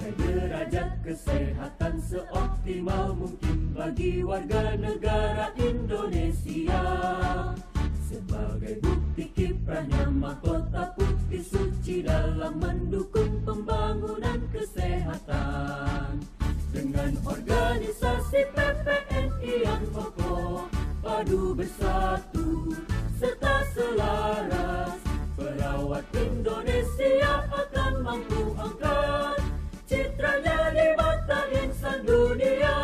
mencapai derajat kesehatan seoptimal mungkin bagi warga negara Indonesia. Sebagai bukti kiprahnya mahkota putih suci dalam mendukung pembangunan kesehatan. Dengan organisasi PPNI yang kokoh, padu bersatu serta selaras, perawat Indonesia akan mampu angkat citranya di mata insan dunia.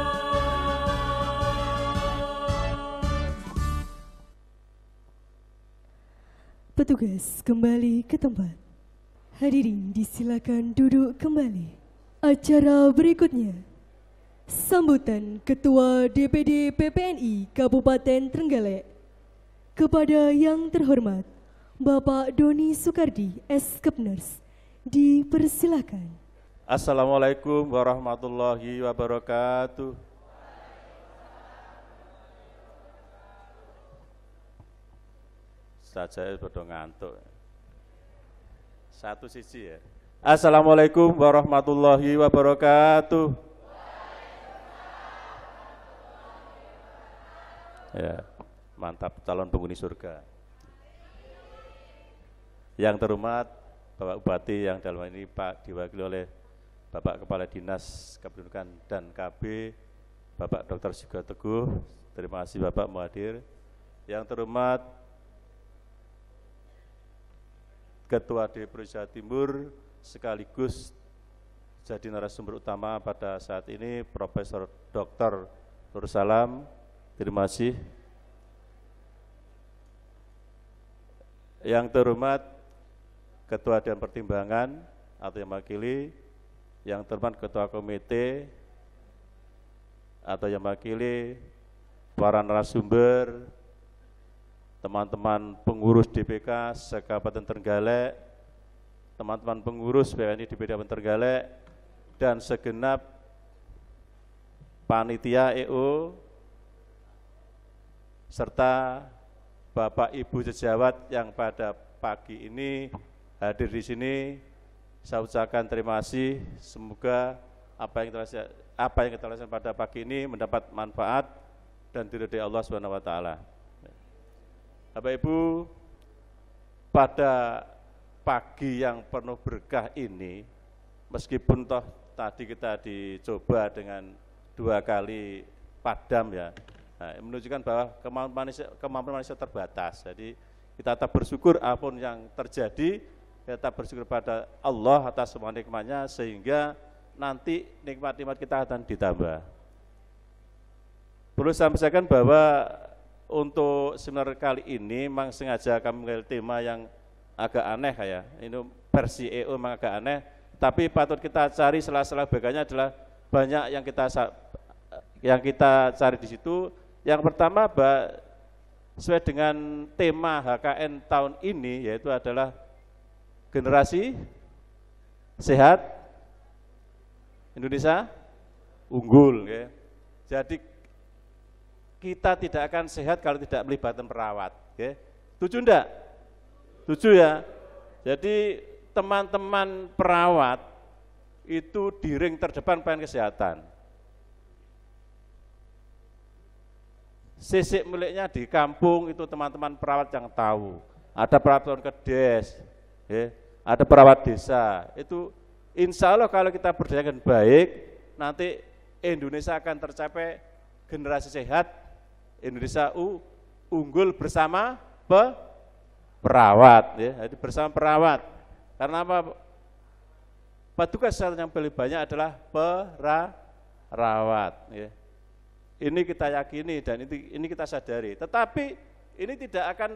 Petugas kembali ke tempat. Hadirin disilakan duduk kembali. Acara berikutnya, sambutan Ketua DPD PPNI Kabupaten Trenggalek. Kepada yang terhormat Bapak Doni Soekardi, S-Kepners, dipersilakan. Assalamualaikum warahmatullahi wabarakatuh. Saya sudah ngantuk. Satu sisi ya. Assalamualaikum warahmatullahi wabarakatuh. Ya, mantap, calon penghuni surga. Yang terhormat Bapak Bupati yang dalam ini Pak diwakili oleh Bapak Kepala Dinas Kependudukan dan KB, Bapak Dr. Sugio Teguh. Terima kasih Bapak mau hadir. Yang terhormat Ketua DPRD Jawa Timur sekaligus jadi narasumber utama pada saat ini Profesor Dr. Nur Salam. Terima kasih. Yang terhormat Ketua Dewan Pertimbangan atau yang mewakili, yang terhormat Ketua Komite atau yang mewakili para narasumber, teman-teman pengurus DPK se-Kabupaten Trenggalek, teman-teman pengurus PPNI DPD Kabupaten Trenggalek, dan segenap panitia EO, serta Bapak Ibu sejawat yang pada pagi ini hadir di sini. Saya ucapkan terima kasih. Semoga apa yang kita lakukan pada pagi ini mendapat manfaat dan diridhai Allah Subhanahu wa taala. Bapak Ibu, pada pagi yang penuh berkah ini, meskipun toh tadi kita dicoba dengan 2 kali padam ya, nah, menunjukkan bahwa kemampuan manusia terbatas. Jadi kita tetap bersyukur apapun yang terjadi, kita tetap bersyukur pada Allah atas semua nikmatnya, sehingga nanti nikmat-nikmat kita akan ditambah. Perlu saya sampaikan bahwa untuk seminar kali ini memang sengaja kami mengambil tema yang agak aneh ya. Ini versi EO memang agak aneh, tapi patut kita cari sela-sela baganya adalah banyak yang kita cari di situ. Yang pertama, sesuai dengan tema HKN tahun ini, yaitu adalah generasi sehat Indonesia unggul. Ya. Jadi kita tidak akan sehat kalau tidak melibatkan perawat. Ya. Setuju enggak? Setuju ya? Jadi teman-teman perawat itu di ring terdepan pelayanan kesehatan. Sisik miliknya di kampung itu teman-teman perawat yang tahu. Ada perawat kedes, ya, ada perawat desa. Itu insya Allah kalau kita berdaya dengan baik, nanti Indonesia akan tercapai generasi sehat, Indonesia unggul bersama perawat. Ya. Jadi bersama perawat. Karena apa? Petugas kesehatan yang paling banyak adalah perawat. Ya. Ini kita yakini dan ini kita sadari. Tetapi ini tidak akan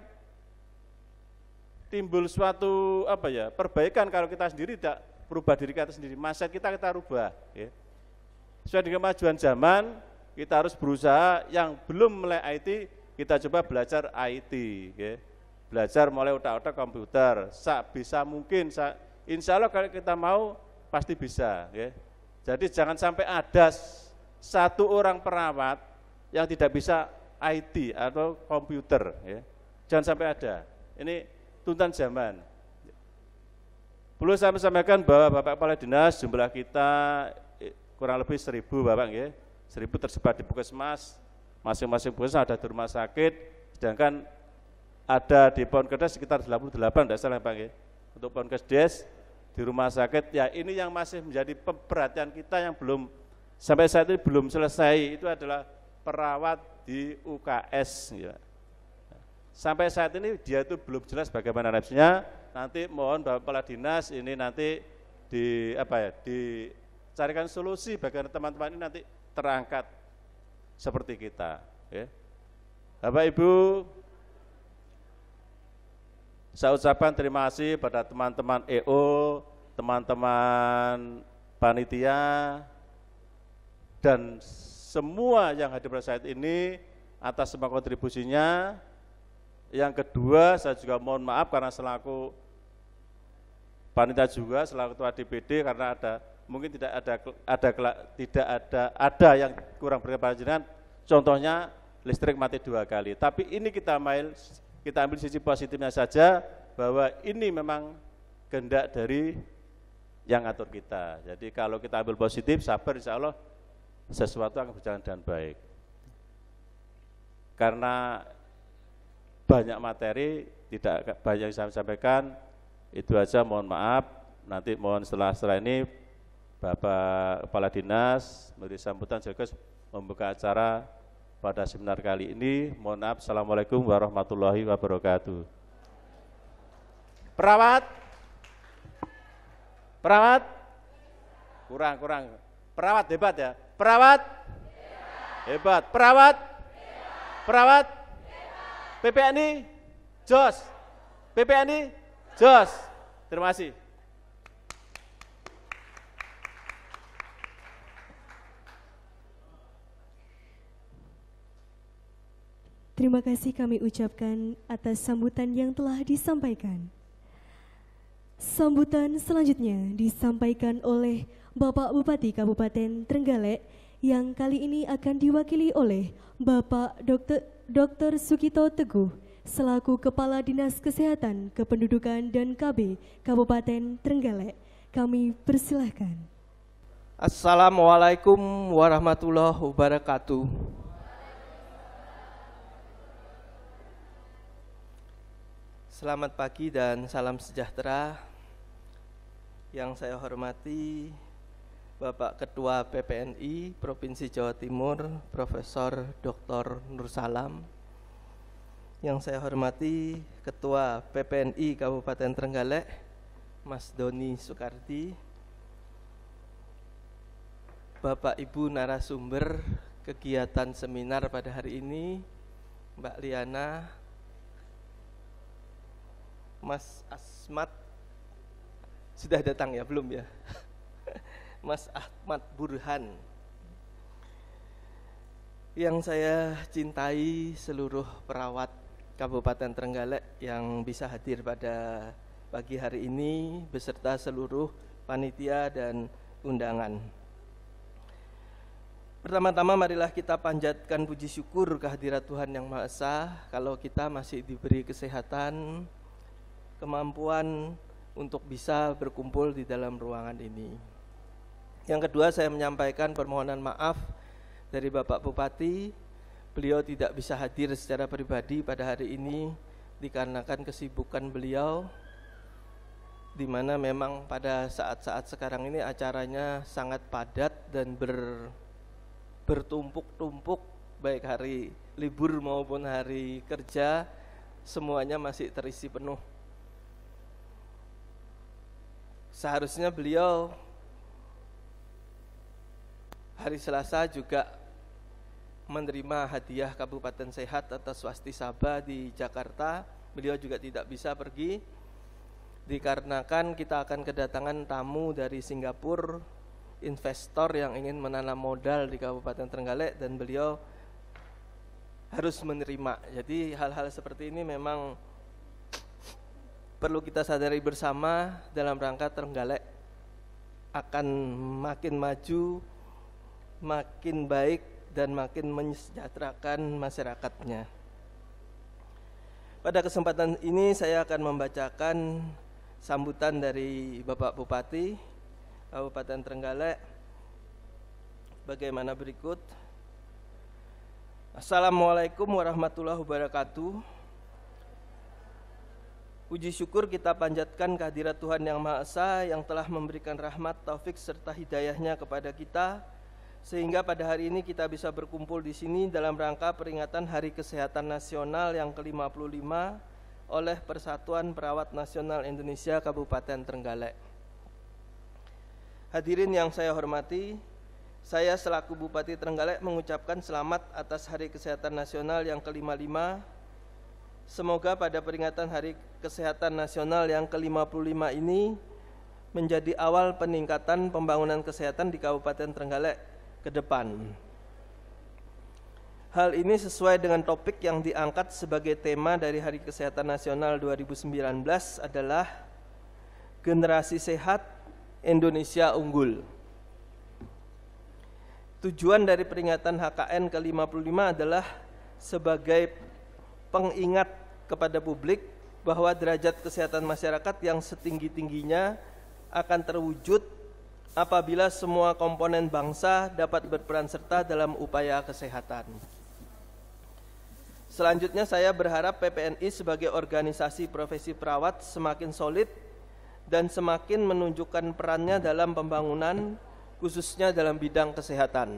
timbul suatu perbaikan kalau kita sendiri tidak merubah diri kita sendiri. Mindset kita rubah. Ya. Sesuai dengan kemajuan zaman, kita harus berusaha. Yang belum mulai IT, kita coba belajar IT. Ya. Belajar mulai otak-otak komputer. Bisa mungkin, insya Allah kalau kita mau pasti bisa. Ya. Jadi jangan sampai ada satu orang perawat yang tidak bisa IT atau komputer, ya. Jangan sampai ada. Ini tuntutan zaman. Perlu saya sampaikan bahwa Bapak Kepala Dinas jumlah kita kurang lebih 1.000 Bapak nggih. 1.000 tersebar di puskesmas, masing-masing puskesmas ada di rumah sakit, sedangkan ada di Ponkesdes sekitar 88 tidak salah Pak nggih. Untuk Ponkesdes di rumah sakit, ya ini yang masih menjadi perhatian kita yang belum sampai saat ini belum selesai, itu adalah perawat di UKS ya. Sampai saat ini dia itu belum jelas bagaimana nasibnya. Nanti mohon Bapak Kepala Dinas ini nanti dicarikan solusi bagaimana teman-teman ini nanti terangkat seperti kita ya. Bapak Ibu, saya ucapkan terima kasih pada teman-teman EO, teman-teman panitia, dan semua yang hadir pada saat ini atas semua kontribusinya. Yang kedua, saya juga mohon maaf karena selaku panitia juga, selaku ketua DPD, karena mungkin tidak ada yang kurang berkepanjangan. Contohnya listrik mati 2 kali. Tapi ini kita ambil sisi positifnya saja, bahwa ini memang kehendak dari yang ngatur kita. Jadi kalau kita ambil positif, sabar, insya Allah sesuatu akan berjalan dengan baik. Karena banyak materi, tidak banyak yang saya sampaikan, itu aja, mohon maaf. Nanti mohon setelah ini Bapak Kepala Dinas memberi sambutan sekaligus membuka acara pada seminar kali ini. Mohon maaf. Assalamualaikum warahmatullahi wabarakatuh. Perawat? Perawat? Kurang. Perawat hebat ya? Perawat? Hebat. Perawat? Perawat? PPNI? Jos. PPNI? Jos. Terima kasih. Terima kasih kami ucapkan atas sambutan yang telah disampaikan. Sambutan selanjutnya disampaikan oleh Bapak Bupati Kabupaten Trenggalek yang kali ini akan diwakili oleh Bapak Dr. Sukito Teguh selaku Kepala Dinas Kesehatan, Kependudukan dan KB Kabupaten Trenggalek. Kami persilahkan. Assalamualaikum warahmatullahi wabarakatuh. Selamat pagi dan salam sejahtera. Yang saya hormati Bapak Ketua PPNI Provinsi Jawa Timur, Profesor Dr. Nur Salam. Yang saya hormati Ketua PPNI Kabupaten Trenggalek, Mas Doni Soekardi. Bapak Ibu narasumber kegiatan seminar pada hari ini, Mbak Liana, Mas Asmat, sudah datang ya? Belum ya? Mas Ahmad Burhan. Yang saya cintai seluruh perawat Kabupaten Trenggalek yang bisa hadir pada pagi hari ini beserta seluruh panitia dan undangan. Pertama-tama marilah kita panjatkan puji syukur kehadirat Tuhan Yang Maha Esa kalau kita masih diberi kesehatan, kemampuan untuk bisa berkumpul di dalam ruangan ini. Yang kedua, saya menyampaikan permohonan maaf dari Bapak Bupati. Beliau tidak bisa hadir secara pribadi pada hari ini dikarenakan kesibukan beliau, di mana memang pada saat-saat sekarang ini acaranya sangat padat dan bertumpuk-tumpuk, baik hari libur maupun hari kerja, semuanya masih terisi penuh. Seharusnya beliau hari Selasa juga menerima hadiah Kabupaten Sehat atas Swasti Sabah di Jakarta. Beliau juga tidak bisa pergi dikarenakan kita akan kedatangan tamu dari Singapura, investor yang ingin menanam modal di Kabupaten Trenggalek, dan beliau harus menerima. Jadi hal-hal seperti ini memang perlu kita sadari bersama dalam rangka Trenggalek akan makin maju, makin baik, dan makin mensejahterakan masyarakatnya. Pada kesempatan ini saya akan membacakan sambutan dari Bapak Bupati Kabupaten Trenggalek bagaimana berikut. Assalamualaikum warahmatullahi wabarakatuh. Puji syukur kita panjatkan kehadirat Tuhan Yang Maha Esa yang telah memberikan rahmat, taufik serta hidayahnya kepada kita, sehingga pada hari ini kita bisa berkumpul di sini dalam rangka peringatan Hari Kesehatan Nasional yang ke-55 oleh Persatuan Perawat Nasional Indonesia Kabupaten Trenggalek. Hadirin yang saya hormati, saya selaku Bupati Trenggalek mengucapkan selamat atas Hari Kesehatan Nasional yang ke-55. Semoga pada peringatan Hari Kesehatan Nasional yang ke-55 ini menjadi awal peningkatan pembangunan kesehatan di Kabupaten Trenggalek ke depan. Hal ini sesuai dengan topik yang diangkat sebagai tema dari Hari Kesehatan Nasional 2019 adalah Generasi Sehat Indonesia Unggul. Tujuan dari peringatan HKN ke-55 adalah sebagai pengingat kepada publik bahwa derajat kesehatan masyarakat yang setinggi-tingginya akan terwujud apabila semua komponen bangsa dapat berperan serta dalam upaya kesehatan. Selanjutnya saya berharap PPNI sebagai organisasi profesi perawat semakin solid dan semakin menunjukkan perannya dalam pembangunan, khususnya dalam bidang kesehatan.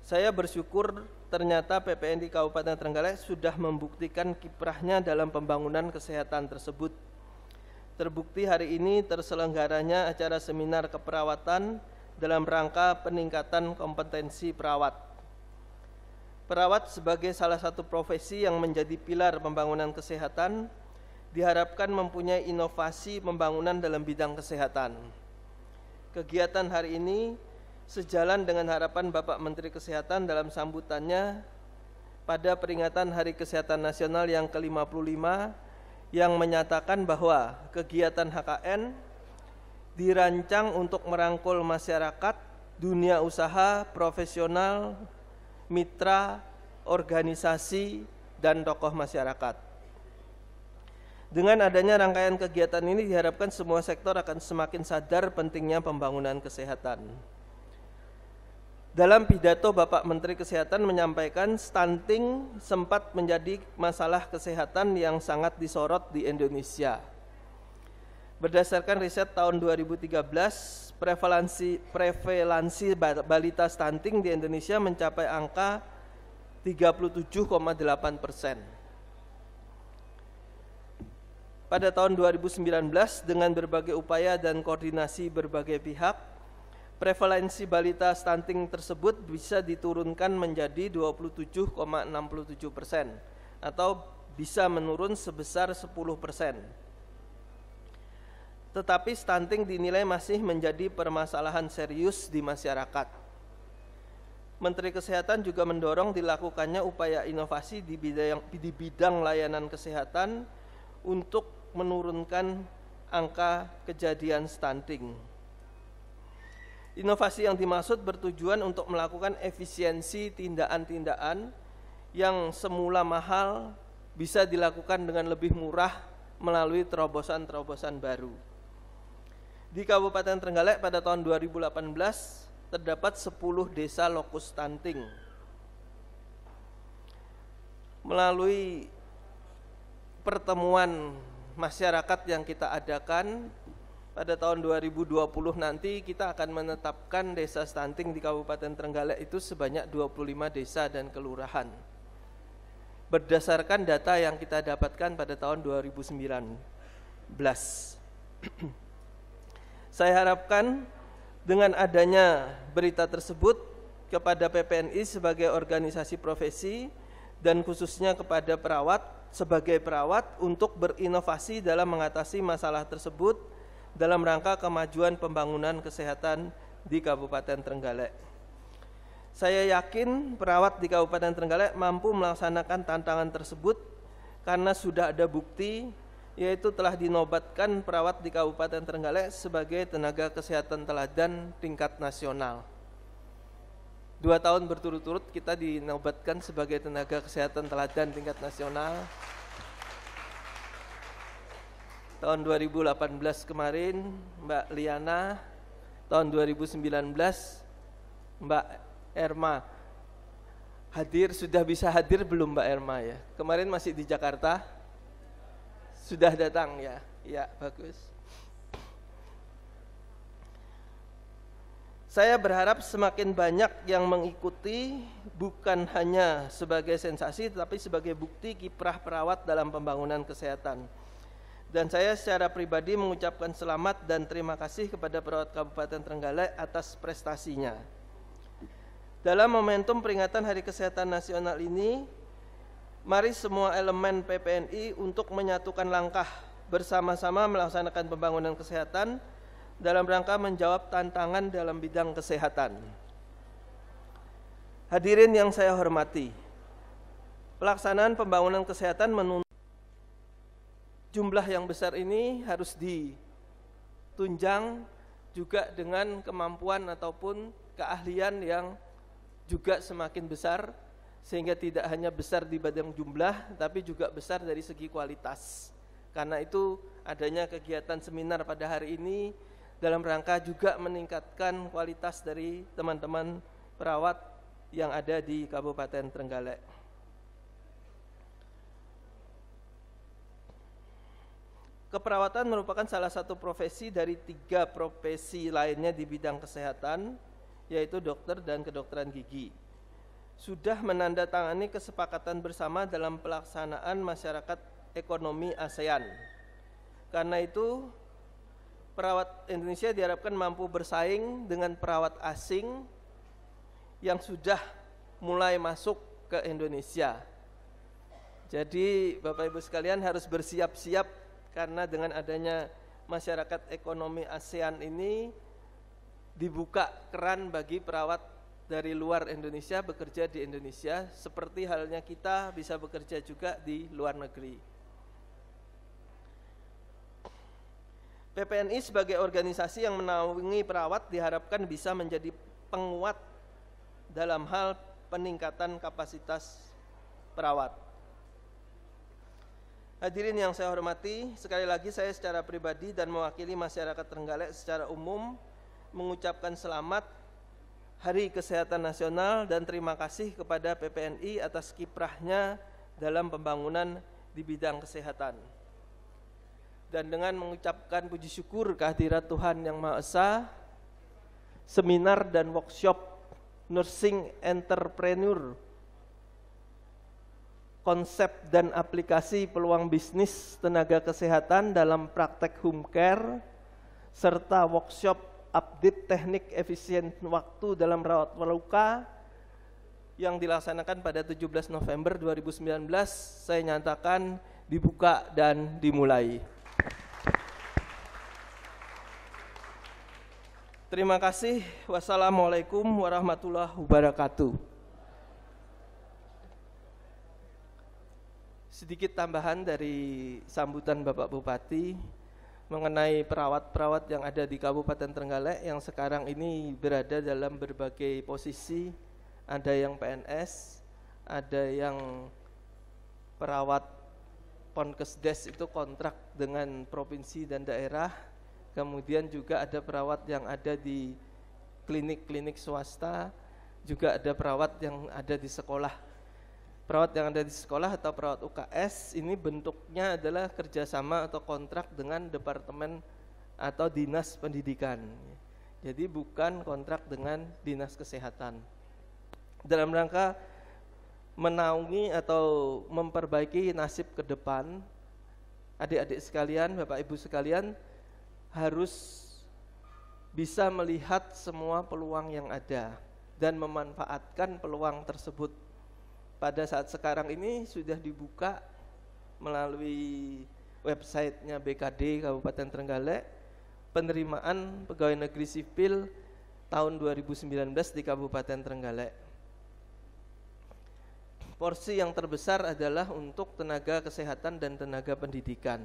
Saya bersyukur ternyata PPNI Kabupaten Trenggalek sudah membuktikan kiprahnya dalam pembangunan kesehatan tersebut. Terbukti hari ini terselenggaranya acara seminar keperawatan dalam rangka peningkatan kompetensi perawat. Perawat sebagai salah satu profesi yang menjadi pilar pembangunan kesehatan diharapkan mempunyai inovasi pembangunan dalam bidang kesehatan. Kegiatan hari ini sejalan dengan harapan Bapak Menteri Kesehatan dalam sambutannya pada peringatan Hari Kesehatan Nasional yang ke-55 yang menyatakan bahwa kegiatan HKN dirancang untuk merangkul masyarakat, dunia usaha, profesional, mitra, organisasi, dan tokoh masyarakat. Dengan adanya rangkaian kegiatan ini diharapkan semua sektor akan semakin sadar pentingnya pembangunan kesehatan. Dalam pidato Bapak Menteri Kesehatan menyampaikan stunting sempat menjadi masalah kesehatan yang sangat disorot di Indonesia. Berdasarkan riset tahun 2013, prevalensi balita stunting di Indonesia mencapai angka 37,8%. Pada tahun 2019 dengan berbagai upaya dan koordinasi berbagai pihak, prevalensi balita stunting tersebut bisa diturunkan menjadi 27,67% atau bisa menurun sebesar 10%. Tetapi stunting dinilai masih menjadi permasalahan serius di masyarakat. Menteri Kesehatan juga mendorong dilakukannya upaya inovasi di bidang layanan kesehatan untuk menurunkan angka kejadian stunting. Inovasi yang dimaksud bertujuan untuk melakukan efisiensi tindakan-tindakan yang semula mahal bisa dilakukan dengan lebih murah melalui terobosan-terobosan baru. Di Kabupaten Trenggalek pada tahun 2018 terdapat 10 desa lokus stunting. Melalui pertemuan masyarakat yang kita adakan pada tahun 2020 nanti kita akan menetapkan desa stunting di Kabupaten Trenggalek itu sebanyak 25 desa dan kelurahan. Berdasarkan data yang kita dapatkan pada tahun 2019. Saya harapkan dengan adanya berita tersebut kepada PPNI sebagai organisasi profesi dan khususnya kepada perawat sebagai perawat untuk berinovasi dalam mengatasi masalah tersebut dalam rangka kemajuan pembangunan kesehatan di Kabupaten Trenggalek. Saya yakin perawat di Kabupaten Trenggalek mampu melaksanakan tantangan tersebut karena sudah ada bukti, yaitu telah dinobatkan perawat di Kabupaten Trenggalek sebagai tenaga kesehatan teladan tingkat nasional. 2 tahun berturut-turut kita dinobatkan sebagai tenaga kesehatan teladan tingkat nasional. tahun 2018 kemarin Mbak Liana, tahun 2019 Mbak Erma. Sudah bisa hadir belum Mbak Erma ya? Kemarin masih di Jakarta? Sudah datang ya? Ya, bagus. Saya berharap semakin banyak yang mengikuti, bukan hanya sebagai sensasi tetapi sebagai bukti kiprah perawat dalam pembangunan kesehatan. Dan saya secara pribadi mengucapkan selamat dan terima kasih kepada perawat Kabupaten Trenggalek atas prestasinya. Dalam momentum peringatan Hari Kesehatan Nasional ini, mari semua elemen PPNI untuk menyatukan langkah bersama-sama melaksanakan pembangunan kesehatan dalam rangka menjawab tantangan dalam bidang kesehatan. Hadirin yang saya hormati, pelaksanaan pembangunan kesehatan menuntut jumlah yang besar ini harus ditunjang juga dengan kemampuan ataupun keahlian yang juga semakin besar, sehingga tidak hanya besar di bidang jumlah tapi juga besar dari segi kualitas. Karena itu adanya kegiatan seminar pada hari ini dalam rangka juga meningkatkan kualitas dari teman-teman perawat yang ada di Kabupaten Trenggalek. Keperawatan merupakan salah satu profesi dari 3 profesi lainnya di bidang kesehatan, yaitu dokter dan kedokteran gigi. Sudah menandatangani kesepakatan bersama dalam pelaksanaan masyarakat ekonomi ASEAN. Karena itu, perawat Indonesia diharapkan mampu bersaing dengan perawat asing yang sudah mulai masuk ke Indonesia. Jadi Bapak Ibu sekalian harus bersiap-siap, karena dengan adanya masyarakat ekonomi ASEAN ini dibuka keran bagi perawat dari luar Indonesia bekerja di Indonesia, seperti halnya kita bisa bekerja juga di luar negeri. PPNI sebagai organisasi yang menaungi perawat diharapkan bisa menjadi penguat dalam hal peningkatan kapasitas perawat. Hadirin yang saya hormati, sekali lagi saya secara pribadi dan mewakili masyarakat Trenggalek secara umum mengucapkan selamat Hari Kesehatan Nasional dan terima kasih kepada PPNI atas kiprahnya dalam pembangunan di bidang kesehatan. Dan dengan mengucapkan puji syukur kehadirat Tuhan Yang Maha Esa, seminar dan workshop Nursing Entrepreneur, konsep dan aplikasi peluang bisnis tenaga kesehatan dalam praktek home care, serta workshop update teknik efisien waktu dalam rawat luka yang dilaksanakan pada 17 November 2019, saya nyatakan dibuka dan dimulai. Terima kasih. Wassalamualaikum warahmatullahi wabarakatuh. Sedikit tambahan dari sambutan Bapak Bupati mengenai perawat-perawat yang ada di Kabupaten Trenggalek yang sekarang ini berada dalam berbagai posisi. Ada yang PNS, ada yang perawat Ponkesdes itu kontrak dengan provinsi dan daerah. Kemudian juga ada perawat yang ada di klinik-klinik swasta, juga ada perawat yang ada di sekolah. Perawat yang ada di sekolah atau perawat UKS ini bentuknya adalah kerjasama atau kontrak dengan departemen atau dinas pendidikan. Jadi bukan kontrak dengan dinas kesehatan. Dalam rangka menaungi atau memperbaiki nasib ke depan, adik-adik sekalian, Bapak Ibu sekalian, harus bisa melihat semua peluang yang ada dan memanfaatkan peluang tersebut. Pada saat sekarang ini sudah dibuka melalui websitenya BKD Kabupaten Trenggalek penerimaan pegawai negeri sipil tahun 2019 di Kabupaten Trenggalek. Porsi yang terbesar adalah untuk tenaga kesehatan dan tenaga pendidikan,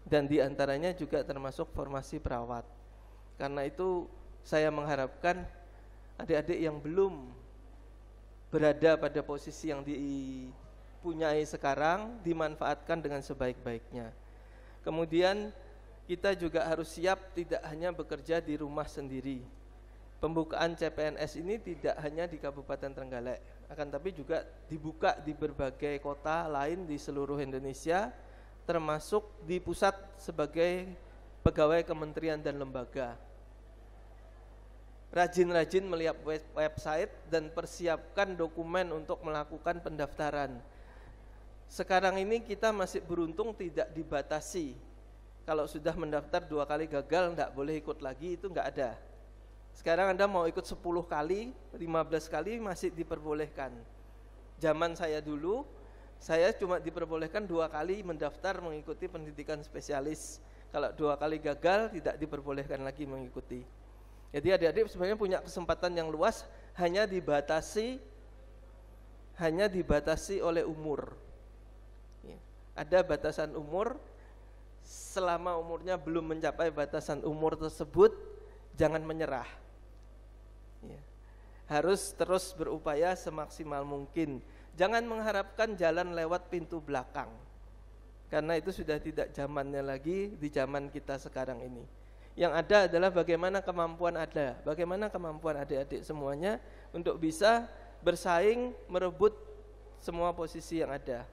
dan diantaranya juga termasuk formasi perawat. Karena itu saya mengharapkan adik-adik yang belum berada pada posisi yang dipunyai sekarang dimanfaatkan dengan sebaik-baiknya. Kemudian kita juga harus siap tidak hanya bekerja di rumah sendiri. Pembukaan CPNS ini tidak hanya di Kabupaten Trenggalek, akan tapi juga dibuka di berbagai kota lain di seluruh Indonesia, termasuk di pusat sebagai pegawai kementerian dan lembaga. Rajin-rajin melihat website dan persiapkan dokumen untuk melakukan pendaftaran. Sekarang ini kita masih beruntung tidak dibatasi. Kalau sudah mendaftar 2 kali gagal, enggak boleh ikut lagi, itu enggak ada. Sekarang Anda mau ikut 10 kali, 15 kali masih diperbolehkan. Zaman saya dulu, saya cuma diperbolehkan 2 kali mendaftar mengikuti pendidikan spesialis. Kalau 2 kali gagal, tidak diperbolehkan lagi mengikuti. Jadi adik-adik sebenarnya punya kesempatan yang luas, hanya dibatasi oleh umur. Ada batasan umur, selama umurnya belum mencapai batasan umur tersebut, jangan menyerah. Harus terus berupaya semaksimal mungkin. Jangan mengharapkan jalan lewat pintu belakang, karena itu sudah tidak zamannya lagi di zaman kita sekarang ini. Yang ada adalah bagaimana kemampuan adik-adik semuanya untuk bisa bersaing merebut semua posisi yang ada.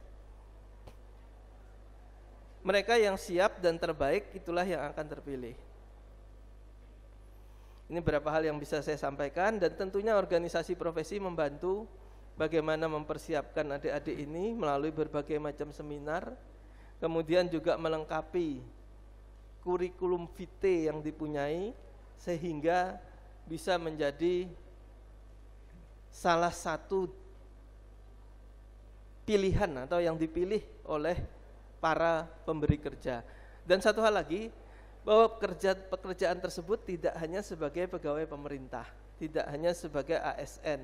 Mereka yang siap dan terbaik itulah yang akan terpilih. Ini beberapa hal yang bisa saya sampaikan, dan tentunya organisasi profesi membantu bagaimana mempersiapkan adik-adik ini melalui berbagai macam seminar, kemudian juga melengkapi kurikulum vitae yang dipunyai sehingga bisa menjadi salah satu pilihan atau yang dipilih oleh para pemberi kerja. Dan satu hal lagi, bahwa pekerjaan tersebut tidak hanya sebagai pegawai pemerintah, tidak hanya sebagai ASN.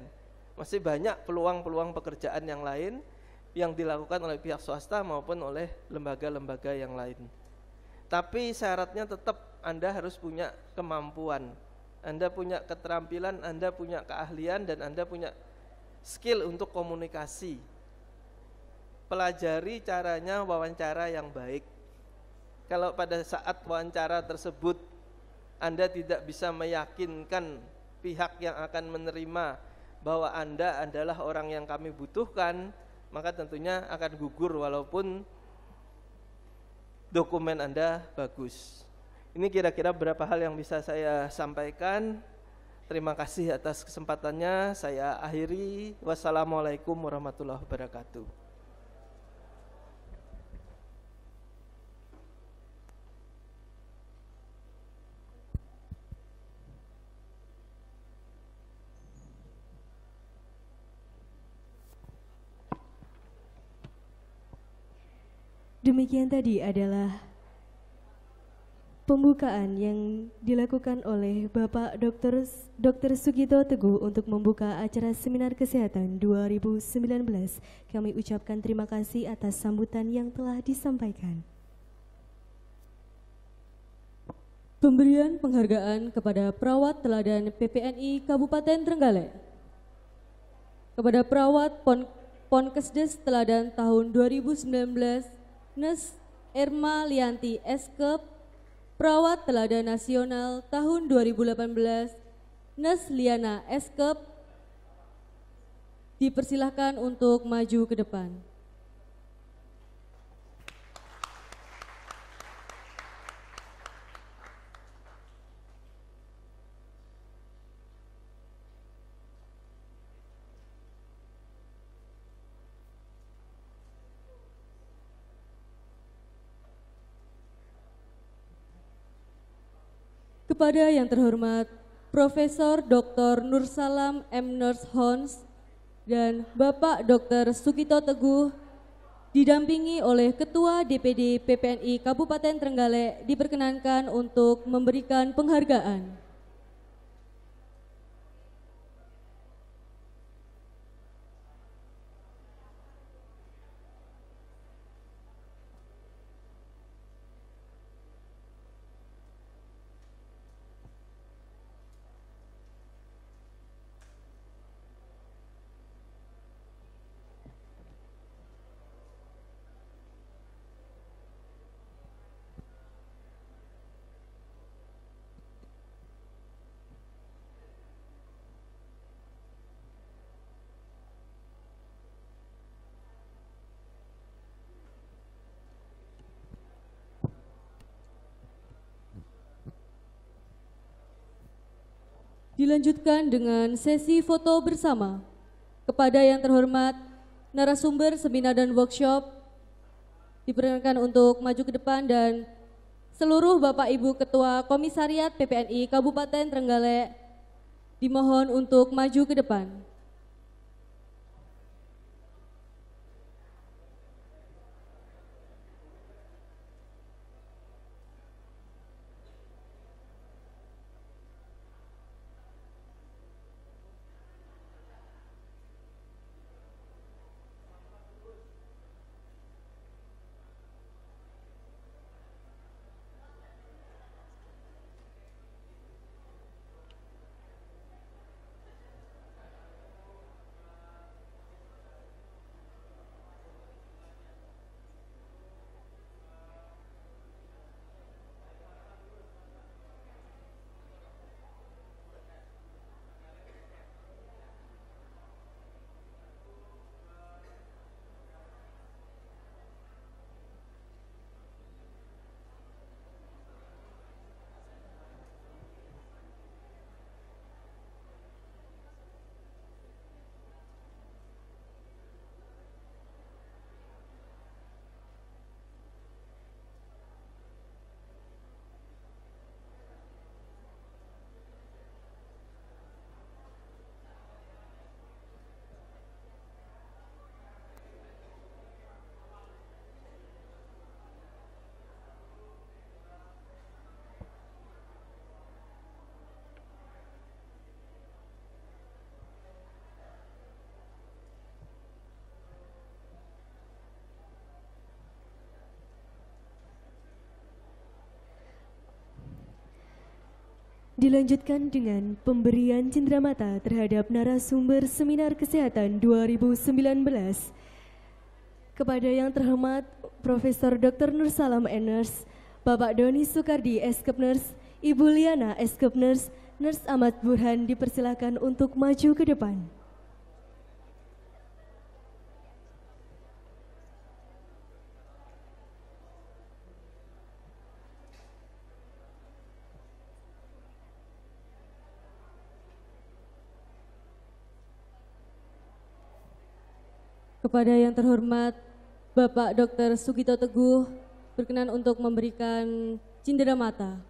Masih banyak peluang-peluang pekerjaan yang lain yang dilakukan oleh pihak swasta maupun oleh lembaga-lembaga yang lain. Tapi syaratnya tetap Anda harus punya kemampuan, Anda punya keterampilan, Anda punya keahlian, dan Anda punya skill untuk komunikasi. Pelajari caranya wawancara yang baik. Kalau pada saat wawancara tersebut Anda tidak bisa meyakinkan pihak yang akan menerima bahwa Anda adalah orang yang kami butuhkan, maka tentunya akan gugur walaupun dokumen Anda bagus. Ini kira-kira beberapa hal yang bisa saya sampaikan. Terima kasih atas kesempatannya. Saya akhiri. Wassalamualaikum warahmatullahi wabarakatuh. Demikian tadi adalah pembukaan yang dilakukan oleh Bapak Dr. Sugito Teguh untuk membuka acara Seminar Kesehatan 2019. Kami ucapkan terima kasih atas sambutan yang telah disampaikan. Pemberian penghargaan kepada perawat teladan PPNI Kabupaten Trenggalek. Kepada perawat Ponkesdes teladan tahun 2019, Nes Erma Lianti Eskep, perawat teladan nasional tahun 2018, Nes Liana Eskep, dipersilahkan untuk maju ke depan. Kepada yang terhormat Profesor Dr. Nursalam M. Nurshons dan Bapak Dr. Sugito Teguh didampingi oleh Ketua DPD PPNI Kabupaten Trenggalek diperkenankan untuk memberikan penghargaan. Dilanjutkan dengan sesi foto bersama. Kepada yang terhormat narasumber seminar dan workshop, diperkenankan untuk maju ke depan dan seluruh Bapak Ibu Ketua Komisariat PPNI Kabupaten Trenggalek dimohon untuk maju ke depan. Dilanjutkan dengan pemberian cenderamata terhadap narasumber Seminar Kesehatan 2019. Kepada yang terhormat Profesor Dr. Nursalam Nurse, Bapak Doni Soekardi Eskepners, Ibu Liana Eskepners, Nurse Ahmad Burhan dipersilakan untuk maju ke depan. Kepada yang terhormat Bapak Dr. Sugito Teguh berkenan untuk memberikan cenderamata.